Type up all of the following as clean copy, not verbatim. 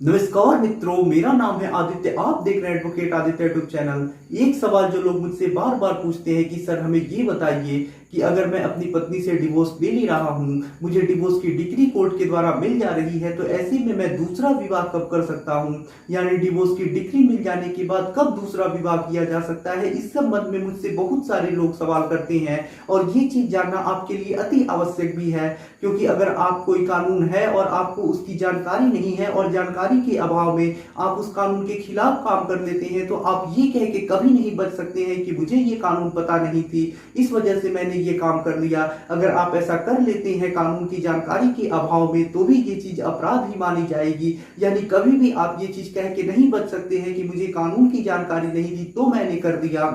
नमस्कार मित्रों, मेरा नाम है आदित्य। आप देख रहे हैं एडवोकेट आदित्य यूट्यूब चैनल। एक सवाल जो लोग मुझसे बार बार पूछते हैं कि सर हमें ये बताइए कि अगर मैं अपनी पत्नी से डिवोर्स ले नहीं रहा हूँ, मुझे डिवोर्स की डिग्री कोर्ट के द्वारा मिल जा रही है, तो ऐसे में मैं दूसरा विवाह कब कर सकता हूँ, यानी डिवोर्स की डिग्री मिल जाने के बाद कब दूसरा विवाह किया जा सकता है। इस संबंध में मुझसे बहुत सारे लोग सवाल करते हैं और ये चीज जानना आपके लिए अति आवश्यक भी है, क्योंकि अगर आप कोई कानून है और आपको उसकी जानकारी नहीं है और जानकारी के अभाव में आप उस कानून के खिलाफ काम कर लेते हैं, तो आप ये कह के कभी नहीं बच सकते हैं कि मुझे ये कानून पता नहीं थी, इस वजह से मैंने ये काम कर लिया। अगर आप ऐसा कर लेते हैं कानून की जानकारी के अभाव में, तो भी ये चीज अपराध ही मानी जाएगी। यानी कभी भी आप ये चीज कह के नहीं बच सकते हैं कि मुझे कानून की जानकारी नहीं थी तो मैंने कर दिया।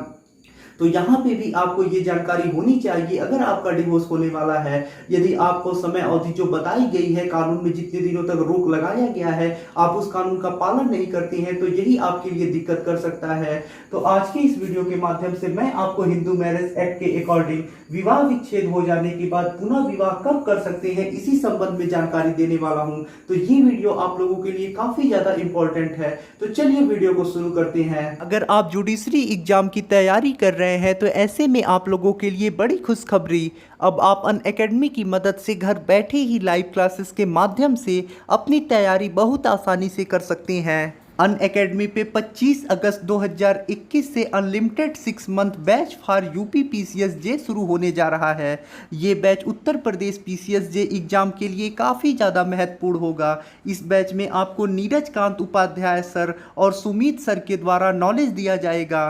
तो यहाँ पे भी आपको ये जानकारी होनी चाहिए, अगर आपका डिवोर्स होने वाला है, यदि आपको समय अवधि जो बताई गई है कानून में, जितने दिनों तक रोक लगाया गया है, आप उस कानून का पालन नहीं करते हैं, तो यही आपके लिए दिक्कत कर सकता है। तो आज के इस वीडियो के माध्यम से मैं आपको हिंदू मैरिज एक्ट के अकॉर्डिंग विवाह विच्छेद हो जाने के बाद पुनः विवाह कब कर सकते हैं, इसी संबंध में जानकारी देने वाला हूं। तो ये वीडियो आप लोगों के लिए काफी ज्यादा इंपॉर्टेंट है, तो चलिए वीडियो को शुरू करते हैं। अगर आप जुडिशरी एग्जाम की तैयारी कर रहे हैं, तो ऐसे में आप लोगों के लिए बड़ी खुशखबरी, अब आप अनअकैडमी की मदद से घर बैठे ही लाइव क्लासेस के माध्यम से अपनी तैयारी बहुत आसानी से कर सकते हैं। अनअकैडमी पे 25 अगस्त 2021 से unlimited 6 month batch for UP PCSJ शुरू होने जा रहा है। ये batch Uttar Pradesh PCSJ exam के लिए काफ़ी ज़्यादा महत्वपूर्ण होगा। इस बैच में आपको नीरज कांत उपाध्याय सर और सुमित सर के द्वारा नॉलेज दिया जाएगा,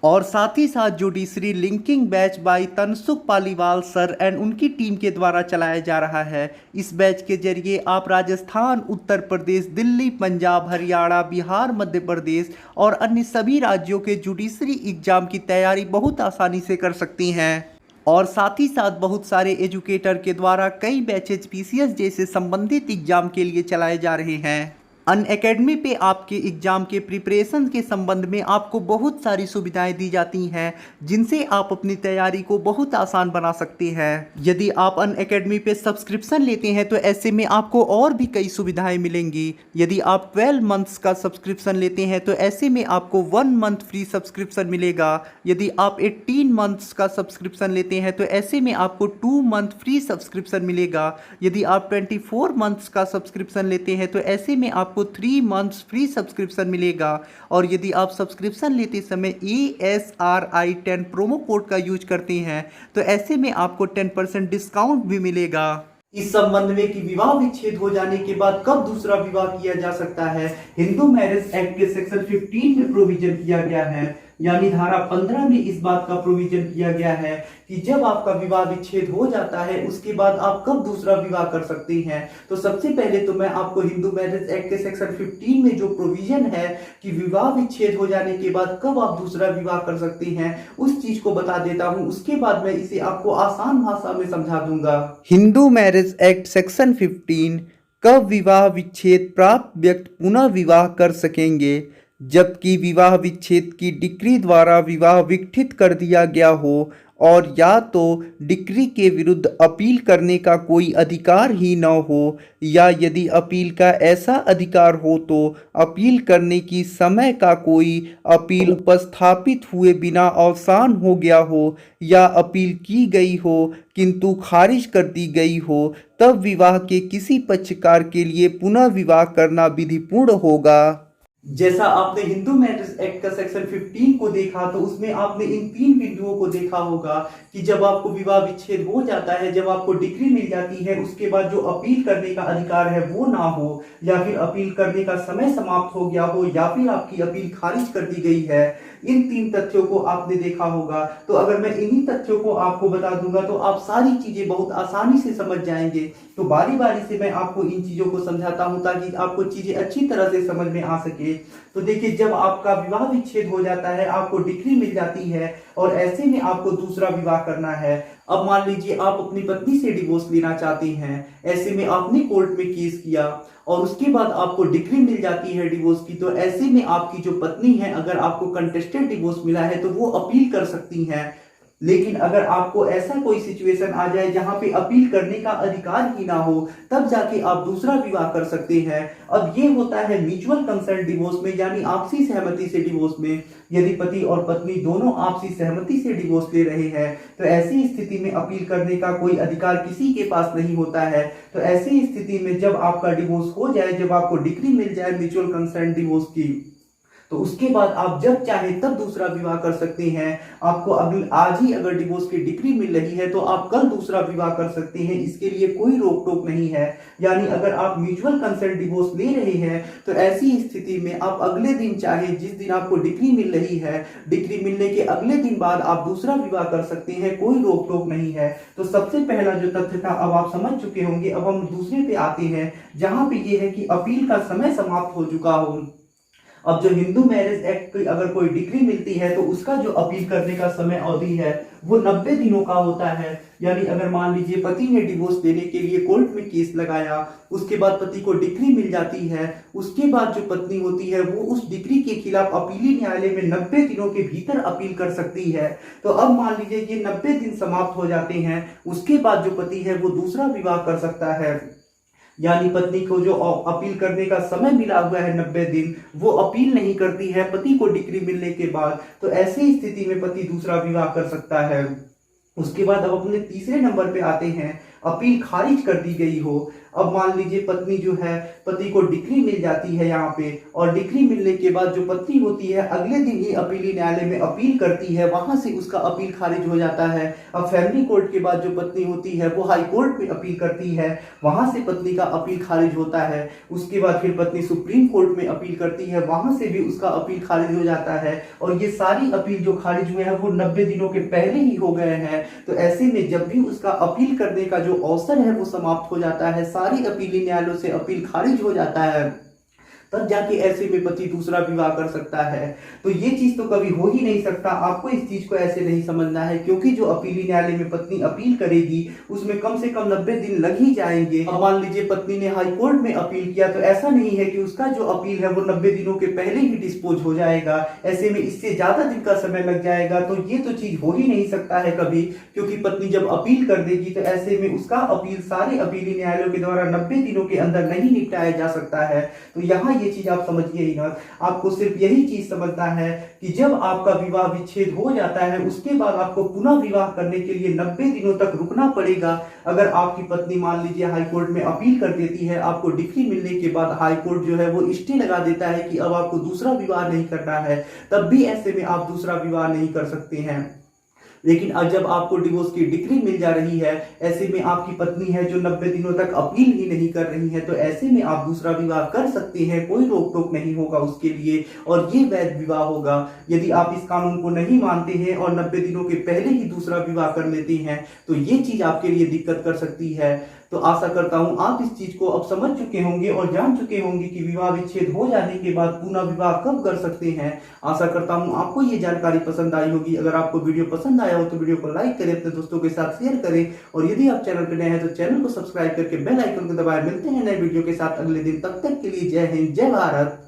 और साथ ही साथ judiciary linking batch by Tansukh Paliwal sir and उनकी टीम के द्वारा चलाया जा रहा है। इस बैच के जरिए आप राजस्थान, उत्तर प्रदेश, दिल्ली, पंजाब, हरियाणा, बिहार, मध्य प्रदेश और अन्य सभी राज्यों के जुडिशरी एग्जाम की तैयारी बहुत आसानी से कर सकती हैं। और साथ ही साथ बहुत सारे एजुकेटर के द्वारा कई बैचेज पीसीएस जैसे संबंधित एग्जाम के लिए चलाए जा रहे हैं। अनअकैडमी पे आपके एग्ज़ाम के प्रिपरेशन के संबंध में आपको बहुत सारी सुविधाएं दी जाती हैं, जिनसे आप अपनी तैयारी को बहुत आसान बना सकते हैं। यदि आप अनअकैडमी पे सब्सक्रिप्शन लेते हैं, तो ऐसे में आपको और भी कई सुविधाएं मिलेंगी। यदि आप 12 मंथ्स का सब्सक्रिप्शन लेते हैं, तो ऐसे में आपको 1 मंथ फ्री सब्सक्रिप्शन मिलेगा। यदि आप 18 मंथ्स का सब्सक्रिप्शन लेते हैं, तो ऐसे में आपको 2 मंथ फ्री सब्सक्रिप्शन मिलेगा। यदि आप 24 मंथ्स का सब्सक्रिप्शन लेते हैं, तो ऐसे में आपको 3 मंथ्स फ्री सब्सक्रिप्शन मिलेगा। और यदि आप सब्सक्रिप्शन लेते समय ASRI10 प्रोमो कोड का यूज करते हैं, तो ऐसे में आपको 10% डिस्काउंट भी मिलेगा। इस संबंध में कि विवाह विच्छेद हो जाने के बाद कब दूसरा विवाह किया जा सकता है, हिंदू मैरिज एक्ट के सेक्शन 15 में प्रोविजन किया गया है, यानी धारा 15 में इस बात का प्रोविजन किया गया है कि जब आपका विवाह विच्छेद हो जाता है, उसके बाद आप कब दूसरा विवाह कर सकते हैं। तो सबसे पहले तो मैं आपको हिंदू मैरिज एक्ट के सेक्शन 15 में जो प्रोविजन है कि विवाह विच्छेद हो जाने के बाद कब आप दूसरा विवाह कर सकते हैं, उस चीज को बता देता हूं। उसके बाद मैं इसे आपको आसान भाषा में समझा दूंगा। हिंदू मैरिज एक्ट सेक्शन 15, कब विवाह विच्छेद प्राप्त व्यक्ति पुनः विवाह कर सकेंगे, जबकि विवाह विच्छेद की डिक्री द्वारा विवाह विघटित कर दिया गया हो और या तो डिक्री के विरुद्ध अपील करने का कोई अधिकार ही न हो, या यदि अपील का ऐसा अधिकार हो तो अपील करने की समय का कोई अपील उपस्थापित हुए बिना अवसान हो गया हो, या अपील की गई हो किंतु खारिज कर दी गई हो, तब विवाह के किसी पक्षकार के लिए पुनः विवाह करना विधिपूर्ण होगा। जैसा आपने हिंदू मैरिज एक्ट का सेक्शन 15 को देखा, तो उसमें आपने इन 3 बिंदुओं को देखा होगा कि जब आपको विवाह विच्छेद हो जाता है, जब आपको डिग्री मिल जाती है, उसके बाद जो अपील करने का अधिकार है वो ना हो, या फिर अपील करने का समय समाप्त हो गया हो, या फिर आपकी अपील खारिज कर दी गई है। इन 3 तथ्यों को आपने देखा होगा। तो अगर मैं इन्हीं तथ्यों को आपको बता दूंगा, तो आप सारी चीजें बहुत आसानी से समझ जाएंगे। तो बारी बारी से मैं आपको इन चीजों को समझाता हूं, ताकि आपको चीजें अच्छी तरह से समझ में आ सके। तो देखिए, जब आपका विवाह विच्छेद हो जाता है, आपको डिग्री मिल जाती है और ऐसे में आपको दूसरा विवाह करना है। अब मान लीजिए आप अपनी पत्नी से डिवोर्स लेना चाहते हैं, ऐसे में आपने कोर्ट में केस किया और उसके बाद आपको डिग्री मिल जाती है डिवोर्स की, तो ऐसे में आपकी जो पत्नी है, अगर आपको कंटेस्टेड डिवोर्स मिला है, तो वो अपील कर सकती हैं। लेकिन अगर आपको ऐसा कोई सिचुएशन आ जाए जहां पे अपील करने का अधिकार ही ना हो, तब जाके आप दूसरा विवाह कर सकते हैं। अब ये होता है म्यूचुअल कंसेंट डिवोर्स में, यानी आपसी सहमति से डिवोर्स में। यदि पति और पत्नी दोनों आपसी सहमति से डिवोर्स ले रहे हैं तो ऐसी स्थिति में अपील करने का कोई अधिकार किसी के पास नहीं होता है। तो ऐसी स्थिति में जब आपका डिवोर्स हो जाए, जब आपको डिक्री मिल जाए म्यूचुअल कंसेंट डिवोर्स की, तो उसके बाद आप जब चाहे तब दूसरा विवाह कर सकते हैं। आपको आज ही अगर डिवोर्स की डिक्री मिल रही है तो आप कल दूसरा विवाह कर सकते हैं, इसके लिए कोई रोक टोक नहीं है। यानी अगर आप म्यूचुअल कंसेंट डिवोर्स ले रहे हैं तो ऐसी स्थिति में आप अगले दिन, चाहे जिस दिन आपको डिक्री मिल रही है, डिक्री मिलने के अगले दिन बाद आप दूसरा विवाह कर सकते हैं, कोई रोक टोक नहीं है। तो सबसे पहला जो तथ्य था अब आप समझ चुके होंगे। अब हम दूसरे पे आते हैं जहां पे ये है कि अपील का समय समाप्त हो चुका हो। अब जो हिंदू मैरिज एक्ट की अगर कोई डिग्री मिलती है तो उसका जो अपील करने का समय अवधि है वो 90 दिनों का होता है। यानी अगर मान लीजिए पति ने डिवोर्स देने के लिए कोर्ट में केस लगाया, उसके बाद पति को डिग्री मिल जाती है, उसके बाद जो पत्नी होती है वो उस डिग्री के खिलाफ अपीली न्यायालय में 90 दिनों के भीतर अपील कर सकती है। तो अब मान लीजिए ये 90 दिन समाप्त हो जाते हैं, उसके बाद जो पति है वो दूसरा विवाह कर सकता है। यानी पत्नी को जो अपील करने का समय मिला हुआ है 90 दिन, वो अपील नहीं करती है पति को डिग्री मिलने के बाद, तो ऐसी स्थिति में पति दूसरा विवाह कर सकता है। उसके बाद अब अपने तीसरे नंबर पे आते हैं, अपील खारिज कर दी गई हो। अब मान लीजिए पत्नी जो है, पति को डिक्री मिल जाती है यहाँ पे, और डिक्री मिलने के बाद जो पत्नी होती है अगले दिन ही अपीली न्यायालय में अपील करती है, वहां से उसका अपील खारिज हो जाता है। अब फैमिली कोर्ट के बाद जो पत्नी होती है वो हाई कोर्ट में अपील करती है, वहां से पत्नी का अपील खारिज होता है। उसके बाद फिर पत्नी सुप्रीम कोर्ट में अपील करती है, वहां से भी उसका अपील खारिज हो जाता है। और ये सारी अपील जो खारिज हुए हैं वो 90 दिनों के पहले ही हो गए हैं। तो ऐसे में जब भी उसका अपील करने का जो अवसर है वो समाप्त हो जाता है, सारी अपीली न्यायालयों से अपील खारिज हो जाता है, तब जाके ऐसे में पति दूसरा विवाह कर सकता है। तो ये चीज तो कभी हो ही नहीं सकता। आपको इस चीज को ऐसे नहीं समझना है, क्योंकि जो अपीली न्यायालय में पत्नी अपील करेगी उसमें कम से कम 90 दिन लग ही जाएंगे। अब मान लीजिए पत्नी ने हाई कोर्ट में अपील किया, तो ऐसा नहीं है कि उसका जो अपील है वो 90 दिनों के पहले ही डिस्पोज हो जाएगा। ऐसे में इससे ज्यादा दिन का समय लग जाएगा। तो ये तो चीज हो ही नहीं सकता है कभी, क्योंकि पत्नी जब अपील कर देगी तो ऐसे में उसका अपील सारे अपीली न्यायालयों के द्वारा 90 दिनों के अंदर नहीं निपटाया जा सकता है। तो यहाँ ये चीज आप समझिए ही ना। आपको सिर्फ यही चीज समझना है कि जब आपका विवाह विच्छेद हो जाता है उसके बाद आपको पुनः विवाह करने के लिए 90 दिनों तक रुकना पड़ेगा। अगर आपकी पत्नी मान लीजिए हाई कोर्ट में अपील कर देती है, आपको डिक्री मिलने के बाद हाई कोर्ट जो है वो स्टे लगा देता है कि अब आपको दूसरा विवाह नहीं करना है, तब भी ऐसे में आप दूसरा विवाह नहीं कर सकते हैं। लेकिन अब जब आपको डिवोर्स की डिक्री मिल जा रही है, ऐसे में आपकी पत्नी है जो 90 दिनों तक अपील ही नहीं कर रही है, तो ऐसे में आप दूसरा विवाह कर सकते हैं, कोई रोक टोक नहीं होगा उसके लिए, और ये वैध विवाह होगा। यदि आप इस कानून को नहीं मानते हैं और 90 दिनों के पहले ही दूसरा विवाह कर लेते हैं तो ये चीज आपके लिए दिक्कत कर सकती है। तो आशा करता हूं आप इस चीज को अब समझ चुके होंगे और जान चुके होंगे कि विवाह विच्छेद हो जाने के बाद पुनः विवाह कब कर सकते हैं। आशा करता हूं आपको ये जानकारी पसंद आई होगी। अगर आपको वीडियो पसंद आया हो तो वीडियो को लाइक करें, अपने दोस्तों के साथ शेयर करें, और यदि आप चैनल पर नए हैं तो चैनल को सब्सक्राइब करके बेल आइकन को दबाएं। मिलते हैं नए वीडियो के साथ अगले दिन, तब तक के लिए जय हिंद, जय भारत।